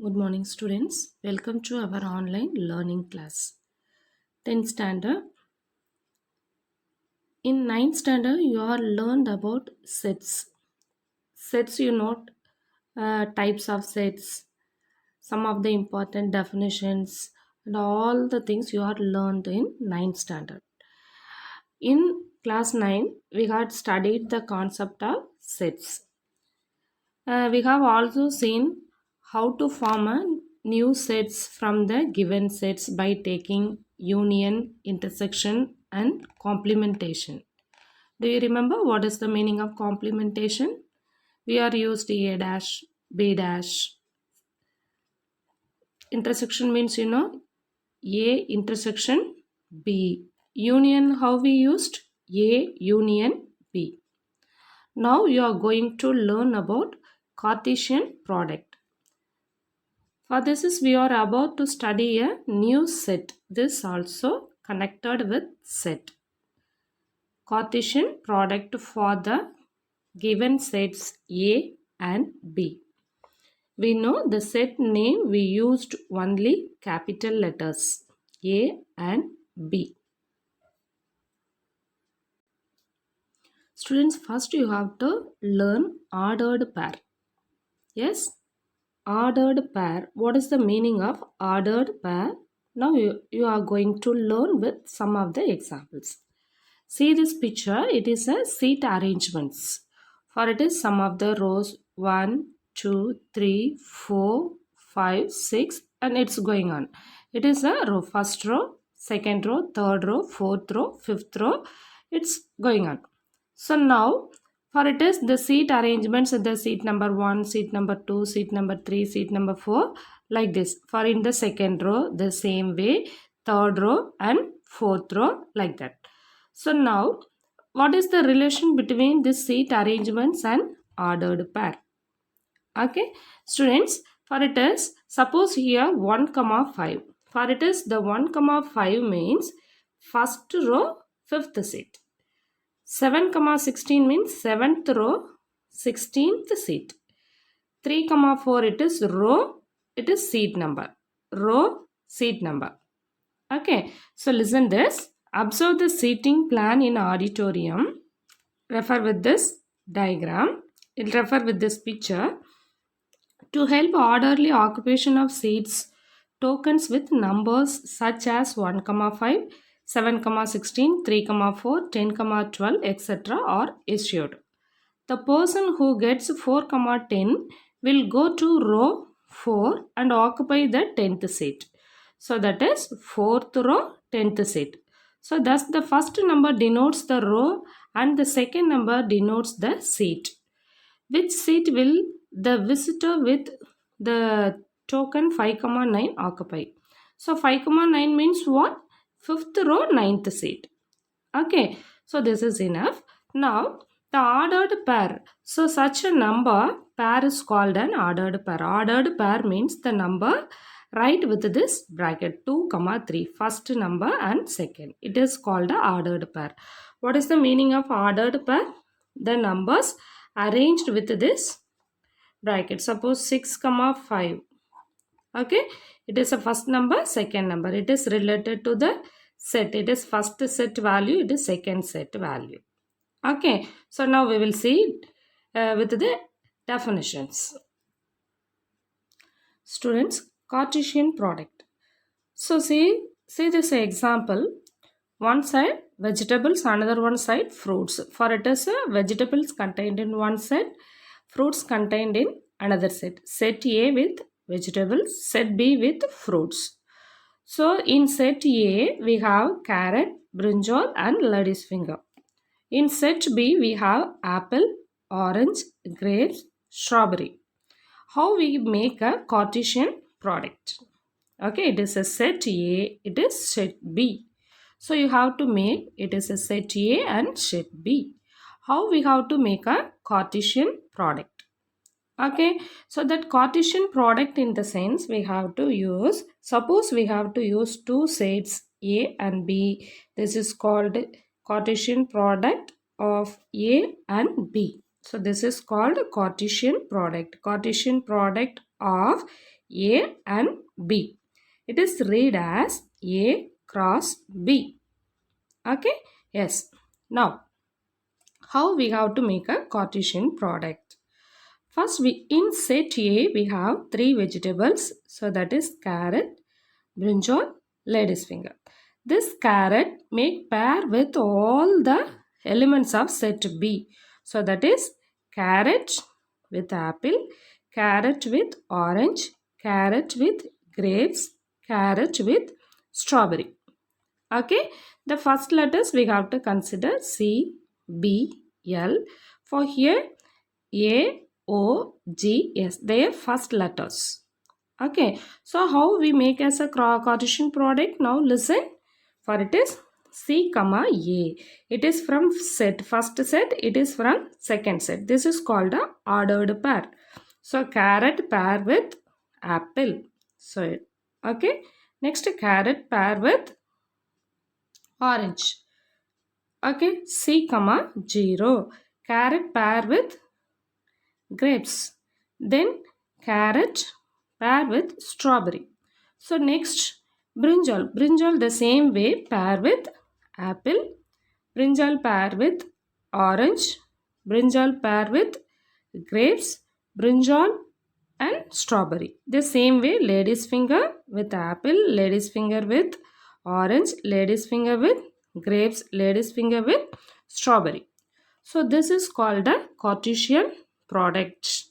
Good morning, students. Welcome to our online learning class. 10th standard. In 9th standard, you are learned about sets. Sets, types of sets, some of the important definitions, and all the things you are learned in 9th standard. In class 9, we had studied the concept of sets. We have also seen how to form a new sets from the given sets by taking union, intersection, and complementation. Do you remember what is the meaning of complementation? We are used A dash, B dash. Intersection means A intersection B. Union, how we used A union B. Now you are going to learn about Cartesian product. For this is we are about to study a new set. This also connected with set. Cartesian product for the given sets A and B. We know the set name we used only capital letters A and B. Students, first you have to learn ordered pair. Yes, ordered pair. What is the meaning of ordered pair? Now you are going to learn with some of the examples. See this picture, it is a seat arrangements. For it is some of the rows 1, 2, 3, 4, 5, 6 and it's going on. It is a row, first row, second row, third row, fourth row, fifth row. It's going on. So now for it is the seat arrangements, the seat number 1, seat number 2, seat number 3, seat number 4 like this. For in the second row the same way, third row and fourth row like that. So now what is the relation between this seat arrangements and ordered pair? Okay, students, for it is suppose here 1 comma 5. For it is the 1 comma 5 means first row fifth seat. 7 comma 16 means 7th row 16th seat. 3 comma 4 it is row, it is seat number. Row, seat number. Okay, so listen this. Observe the seating plan in auditorium. Refer with this diagram. It refer with this picture. To help orderly occupation of seats, tokens with numbers such as 1, 5, 7, 16, 3, 4, 10, 12, etc. are issued. The person who gets 4, 10 will go to row 4 and occupy the 10th seat. So that is 4th row, 10th seat. So thus the first number denotes the row and the second number denotes the seat. Which seat will the visitor with the token 5, 9 occupy? So 5, 9 means what? 5th row, 9th seat. Okay, so this is enough. Now the ordered pair. So such a number pair is called an ordered pair. Ordered pair means the number right with this bracket 2, 3. First number and second. It is called a ordered pair. What is the meaning of ordered pair? The numbers arranged with this bracket. Suppose 6, 5. Okay, it is a first number, second number. It is related to the set. It is first set value, it is second set value. Okay, so now we will see with the definitions. Students, Cartesian product. So see this example. One side vegetables, another one side fruits. For it is vegetables contained in one set, fruits contained in another set. Set A with vegetables, set B with fruits. So in set A we have carrot, brinjal and lady's finger. In set B we have apple, orange, grapes, strawberry. How we make a Cartesian product? Okay, it is a set A, it is set B. So you have to make it is a set A and set B. How we have to make a Cartesian product? Okay, so that Cartesian product in the sense we have to use, suppose we have to use two sets A and B. This is called Cartesian product of A and B. So this is called Cartesian product. Cartesian product of A and B. It is read as A cross B. Okay? Yes. Now, how we have to make a Cartesian product? First, in set A, we have three vegetables. So that is carrot, brinjal, lady's finger. This carrot make pair with all the elements of set B. So that is carrot with apple, carrot with orange, carrot with grapes, carrot with strawberry. Okay, the first letters we have to consider C, B, L. For here, A, O, G, S. They are first letters. Okay, so how we make as a Cartesian product? Now listen. For it is C, comma A. It is from set. First set. It is from second set. This is called a ordered pair. So carrot pair with apple. So okay. Next carrot pair with orange. Okay, C, comma 0. Carrot pair with grapes. Then carrot pair with strawberry. So next brinjal. Brinjal the same way pair with apple. Brinjal pair with orange. Brinjal pair with grapes. Brinjal and strawberry. The same way lady's finger with apple. Lady's finger with orange. Lady's finger with grapes. Lady's finger with strawberry. So this is called a Cartesian product.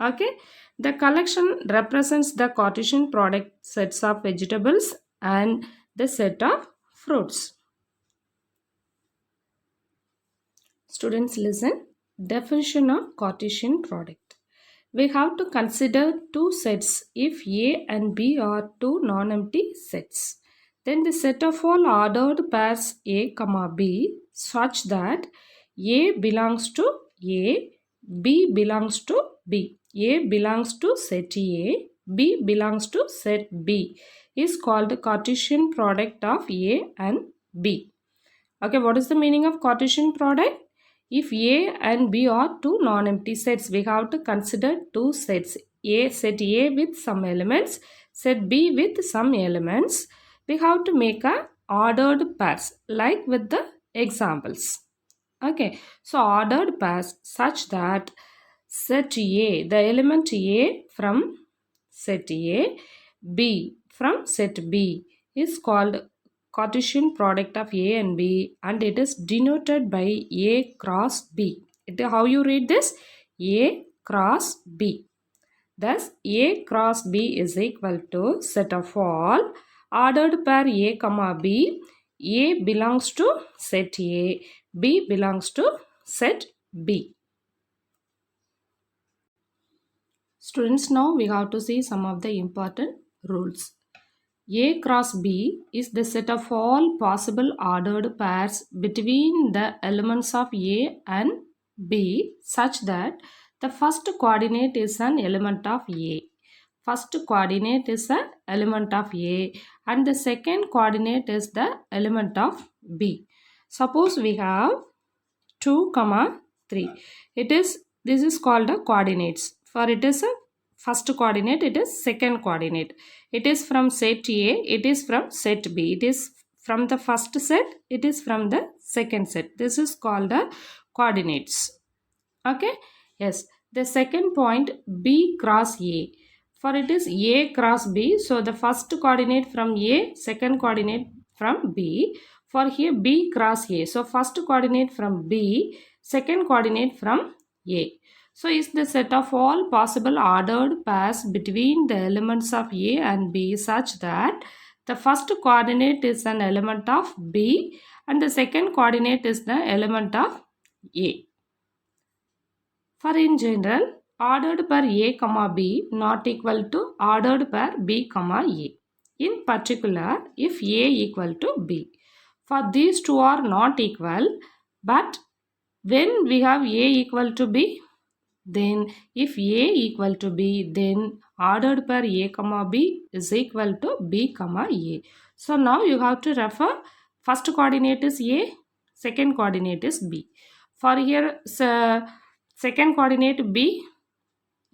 Okay. The collection represents the Cartesian product sets of vegetables and the set of fruits. Students listen. Definition of Cartesian product. We have to consider two sets if A and B are two non-empty sets. Then the set of all ordered pairs A, B such that A belongs to A, B belongs to B. A belongs to set A, B belongs to set B is called the Cartesian product of A and B. Okay, what is the meaning of Cartesian product? If A and B are two non-empty sets, we have to consider two sets. Set A with some elements, set B with some elements. We have to make a ordered pairs like with the examples. Okay, so ordered pairs such that set A, the element A from set A, B from set B is called Cartesian product of A and B, and it is denoted by A cross B. How you read this? A cross B. Thus, A cross B is equal to set of all ordered pair A, comma B. A belongs to set A, B belongs to set B. Students, now we have to see some of the important rules. A cross B is the set of all possible ordered pairs between the elements of A and B such that the first coordinate is an element of A. First coordinate is an element of A and the second coordinate is the element of B. Suppose we have 2, 3. This is called the coordinates. For it is a first coordinate, it is second coordinate. It is from set A, it is from set B. It is from the first set, it is from the second set. This is called the coordinates. Okay? Yes. The second point, B cross A. For it is A cross B. So the first coordinate from A, second coordinate from B. For here B cross A. So first coordinate from B, second coordinate from A. So is the set of all possible ordered pairs between the elements of A and B such that the first coordinate is an element of B and the second coordinate is the element of A. For in general, ordered pair A, B not equal to ordered pair B, A. In particular, if A equal to B. For these two are not equal, but when we have A equal to B, then if A equal to B, then ordered pair A, B is equal to B, A. So now you have to refer first coordinate is A, second coordinate is B. For here, second coordinate B,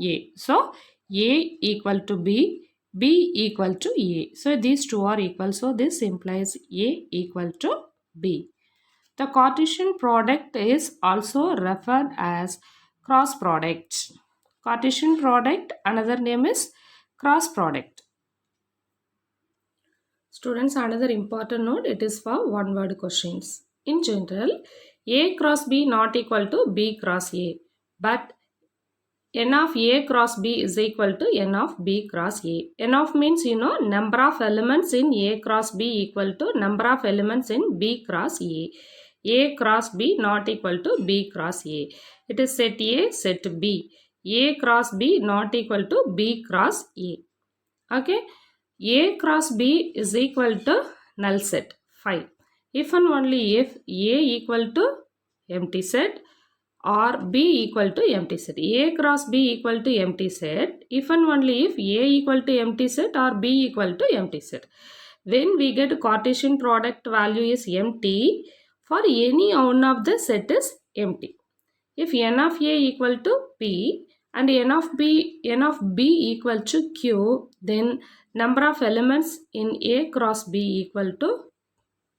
A. So A equal to B, B equal to A. So these two are equal. So this implies A equal to B. The Cartesian product is also referred as cross product. Cartesian product, another name is cross product. Students, another important note, it is for one word questions. In general, A cross B not equal to B cross A, but n of A cross B is equal to n of B cross A. N of means, number of elements in A cross B equal to number of elements in B cross A. A cross B not equal to B cross A. It is set A, set B. A cross B not equal to B cross A. Okay. A cross B is equal to null set 5. If and only if A equal to empty set or B equal to empty set. A cross B equal to empty set if and only if A equal to empty set or B equal to empty set. When we get Cartesian product value is empty, for any one of the set is empty. If n of A equal to P and n of B equal to Q, then number of elements in A cross B equal to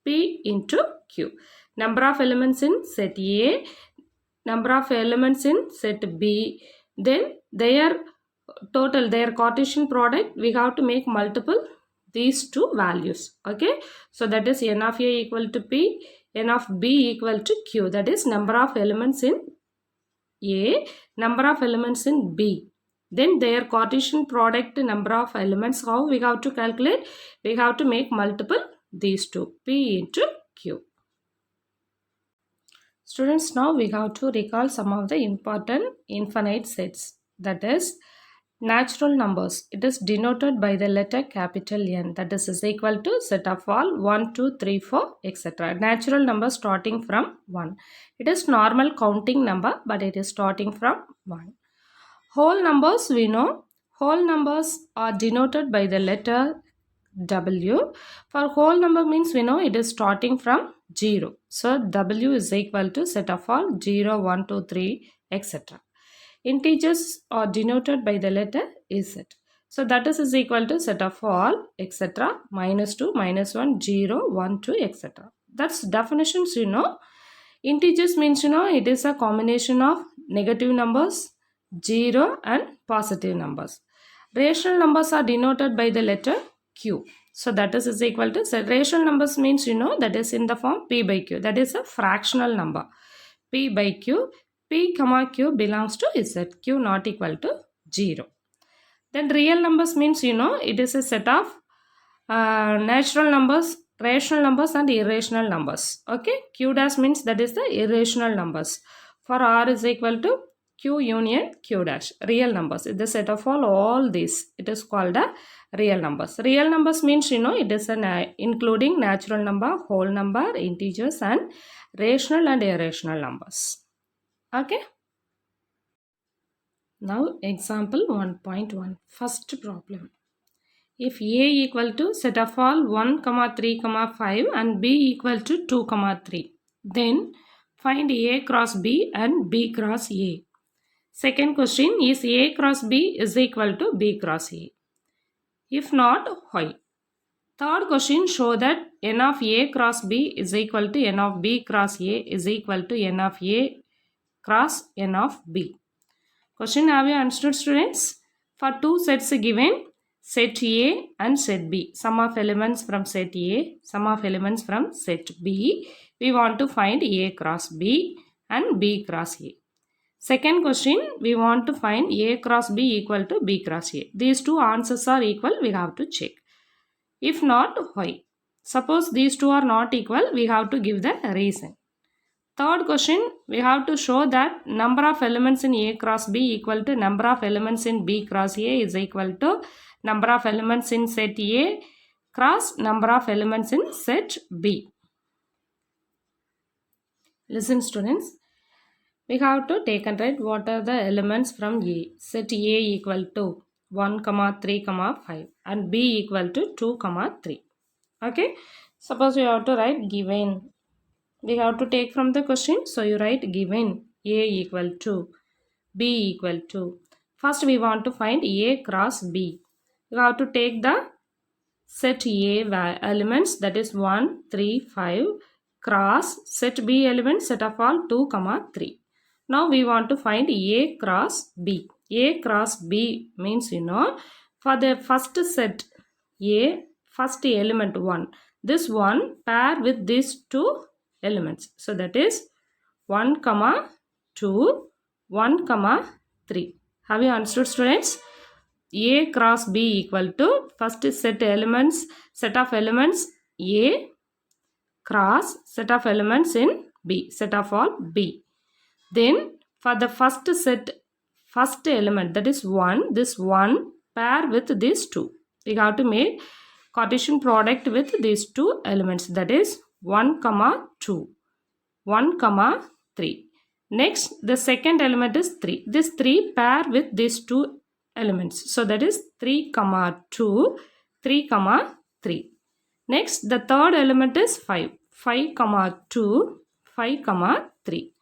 P into Q. Number of elements in set A, number of elements in set B, then their total, their Cartesian product, we have to make multiple these two values. Okay, so that is n of A equal to P, n of B equal to Q. That is number of elements in A, number of elements in B. Then their Cartesian product number of elements, how we have to calculate? We have to make multiple these two, P into Q. Students, now we have to recall some of the important infinite sets. That is natural numbers. It is denoted by the letter capital N. That is equal to set of all 1, 2, 3, 4, etc. Natural number starting from 1. It is normal counting number, but it is starting from 1. Whole numbers, we know. Whole numbers are denoted by the letter W. For whole number means we know it is starting from 0. So W is equal to set of all 0, 1, 2, 3, etc. Integers are denoted by the letter Z. So that is equal to set of all, etc. -2, -1, 0, 1, 2, etc. That's definitions, Integers means, it is a combination of negative numbers, 0 and positive numbers. Rational numbers are denoted by the letter Q. So that is equal to, so rational numbers means, that is in the form P by Q. That is a fractional number. P by Q. P comma Q belongs to Z. Q not equal to 0. Then real numbers means, it is a set of natural numbers, rational numbers and irrational numbers. Okay. Q dash means that is the irrational numbers. For R is equal to Q union Q dash. Real numbers. It's the set of all these. It is called a real numbers. Real numbers means, it is an including natural number, whole number, integers and rational and irrational numbers. Okay. Now example 1.1. First problem. If A equal to set of all 1, 3, 5 and B equal to 2, 3, then find A cross B and B cross A. Second question is A cross B is equal to B cross A. If not, why? Third question, show that n of A cross B is equal to n of B cross A is equal to n of A cross n of B. Question, have you understood, students? For two sets given, set A and set B, sum of elements from set A, sum of elements from set B, we want to find A cross B and B cross A. Second question, we want to find A cross B equal to B cross A. These two answers are equal, we have to check. If not, why? Suppose these two are not equal, we have to give the reason. Third question, we have to show that number of elements in A cross B equal to number of elements in B cross A is equal to number of elements in set A cross number of elements in set B. Listen, students. We have to take and write what are the elements from A. Set A equal to 1, 3, 5 and B equal to 2, 3. Okay. Suppose you have to write given. We have to take from the question. So you write given A equal to B equal to. First we want to find A cross B. you have to take the set A elements, that is 1, 3, 5 cross set B elements, set of all 2, 3. Now we want to find A cross B. A cross B means, for the first set A, first element 1, this one pair with these two elements. So that is 1, 2, 1, 3. Have you understood, students? A cross B equal to first set of elements A cross set of elements in B, set of all B. Then for the first element, that is 1, this 1 pair with these 2. We have to make Cartesian product with these two elements, that is 1, 2, 1, 3. Next, the second element is 3. This 3 pair with these two elements. So that is 3, 2, 3, 3. Next, the third element is 5. 5, 2, 5, 3.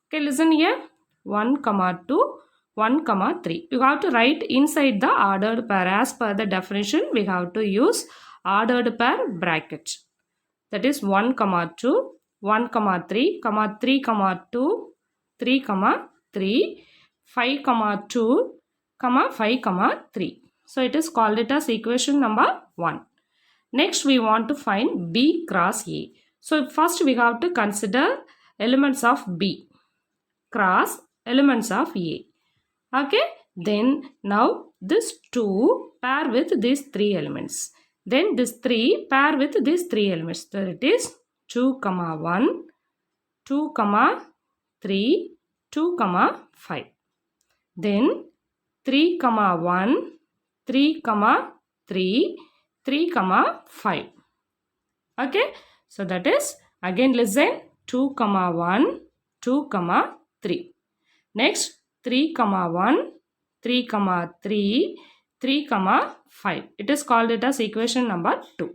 Okay, listen here. 1, 2, 1, 3. You have to write inside the ordered pair. As per the definition, we have to use ordered pair bracket. That is 1, 2, 1, 3, 3, 2, 3, 3, 5, 2, 5, 3. So it is called it as equation number 1. Next we want to find B cross A. So first we have to consider elements of B cross elements of A. Okay. Then now this 2 pair with these 3 elements. Then this 3 pair with these 3 elements. So it is 2, 1, 2, 3, 2, 5. Then 3, 1, 3, 3, 3, 5. Okay. So that is, again listen, 2, 1, 2, 3. Next 3, 1, 3, 3, 3, 5. It is called it as equation number 2.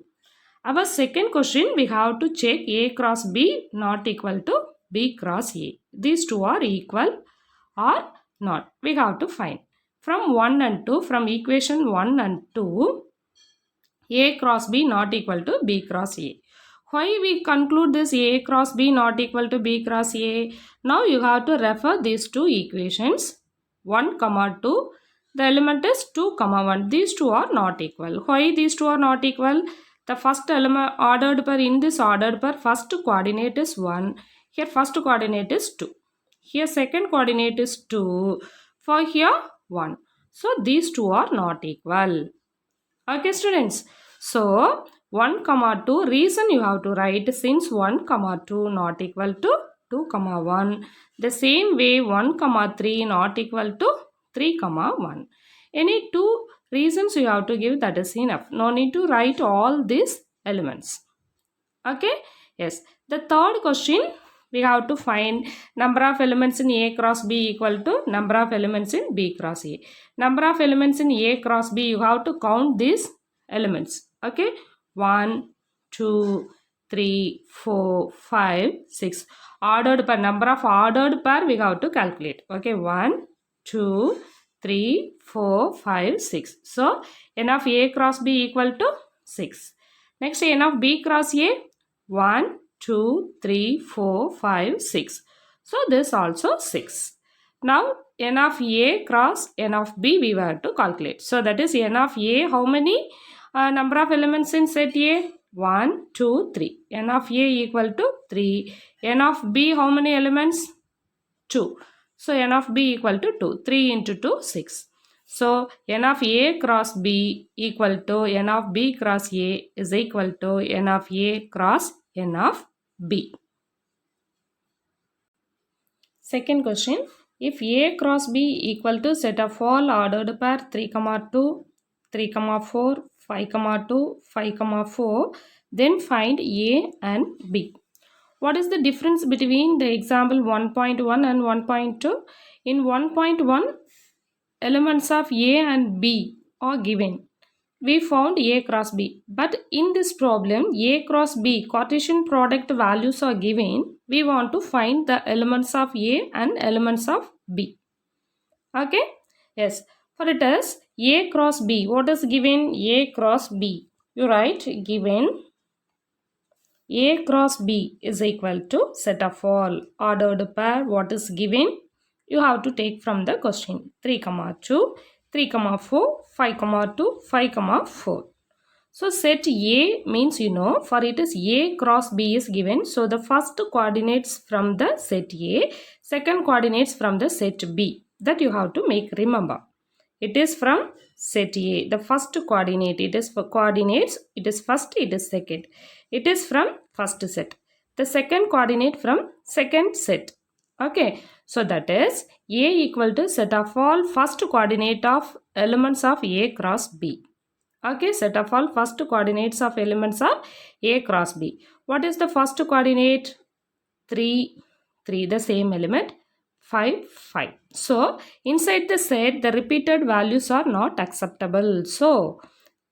Our second question, we have to check A cross B not equal to B cross A. These two are equal or not. We have to find. From 1 and 2, from equation 1 and 2, A cross B not equal to B cross A. Why we conclude this A cross B not equal to B cross A? Now you have to refer these two equations. 1, 2. The element is 2, 1. These two are not equal. Why these two are not equal? The first element ordered pair, in this ordered pair, first coordinate is 1. Here first coordinate is 2. Here second coordinate is 2. For here 1. So these two are not equal. Okay, students. So 1, 2, reason you have to write, since 1, 2 not equal to 2, 1. The same way 1, 3 not equal to 3, 1. Any two reasons you have to give, that is enough. No need to write all these elements. Okay. Yes. The third question, we have to find number of elements in A cross B equal to number of elements in B cross A. Number of elements in A cross B, you have to count these elements. Okay. 1, 2, 3, 4, 5, 6. Ordered pair, number of ordered pair we have to calculate. Okay. 1, 2, 3, 4, 5, 6. So n of A cross B equal to 6. Next, n of B cross A, 1, 2, 3, 4, 5, 6. So this also 6. Now n of A cross n of B we have to calculate. So that is n of A, how many number of elements in set A? 1, 2, 3. N of A equal to 3. N of B, how many elements? 2. So n of B equal to 2. 3 into 2, 6. So n of A cross B equal to n of B cross A is equal to n of A cross n of B. Second question. If A cross B equal to set of all ordered pair 3, 2, 3, 4, 5, 2, 5, 4, then find A and B. What is the difference between the example 1.1 and 1.2? In 1.1, elements of A and B are given. We found A cross B. But in this problem, A cross B, Cartesian product values are given. We want to find the elements of A and elements of B. Okay? Yes. For it is, A cross B. What is given? A cross B. You write given A cross B is equal to set of all ordered pair. What is given? You have to take from the question. 3, 2, 3, 4, 5, 2, 5, 4. So set A means for it is A cross B is given. So the first coordinates from the set A, second coordinates from the set B. That you have to make remember. It is from set A. The first coordinate, it is for coordinates. It is first, it is second. It is from first set. The second coordinate from second set. Okay. So that is A equal to set of all first coordinate of elements of A cross B. Okay, set of all first coordinates of elements of A cross B. What is the first coordinate? 3, 3, the same element. 5, 5. So, inside the set, the repeated values are not acceptable. So,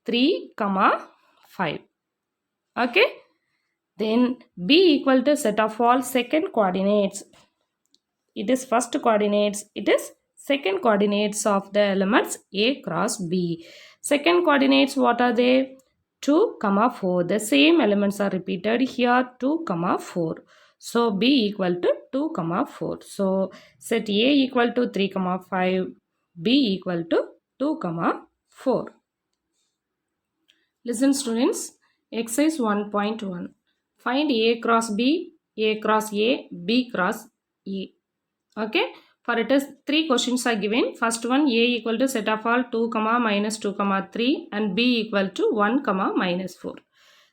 3, 5. Okay. Then, B equal to set of all second coordinates. It is first coordinates. It is second coordinates of the elements A cross B. Second coordinates, what are they? 2, 4. The same elements are repeated here. 2, 4. So B equal to 2, 4. So set A equal to 3, 5. B equal to 2, 4. Listen students. Exercise 1.1. Find A cross B, A cross A, B cross A. Okay. For it is 3 questions are given. First one, A equal to set of all 2, minus 2, 3 and B equal to 1, minus 4.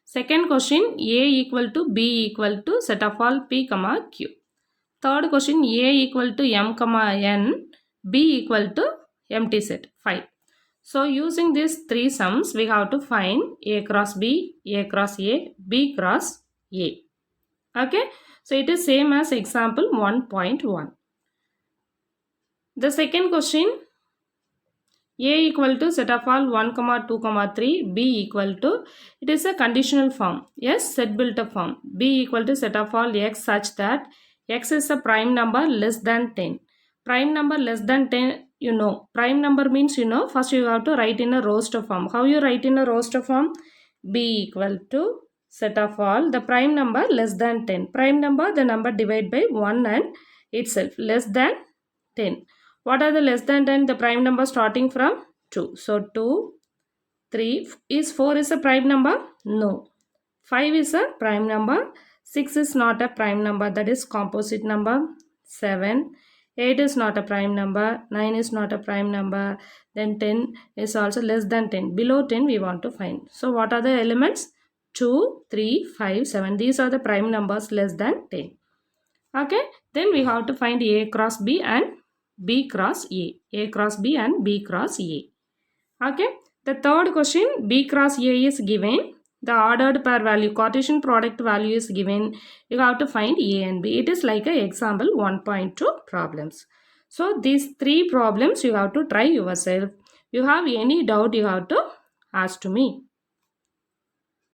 Second question, A equal to B equal to set of all P, Q. Third question, A equal to M, N, B equal to empty set 5. So using these 3 sums, we have to find A cross B, A cross A, B cross A. Okay. So it is same as example 1.1. The second question, A equal to set of all 1, 2, 3, B equal to, it is a conditional form. Yes, set built up form. B equal to set of all X such that X is a prime number less than 10. Prime number less than 10, Prime number means, first you have to write in a roster form. How you write in a roster form? B equal to set of all the prime number less than 10. Prime number, the number divided by 1 and itself less than 10. What are the less than 10? The prime number starting from 2. So 2, 3. Is 4 is a prime number? No. 5 is a prime number. 6 is not a prime number. That is composite number. 7. 8 is not a prime number. 9 is not a prime number. Then 10 is also less than 10. Below 10 we want to find. So what are the elements? 2, 3, 5, 7. These are the prime numbers less than 10. Okay. Then we have to find A cross B and B cross A. A cross B and B cross A. Okay. The third question, B cross A is given. The ordered pair value, Cartesian product value is given. You have to find A and B. It is like a example 1.2 problems. So these 3 problems you have to try yourself. You have any doubt, you have to ask to me.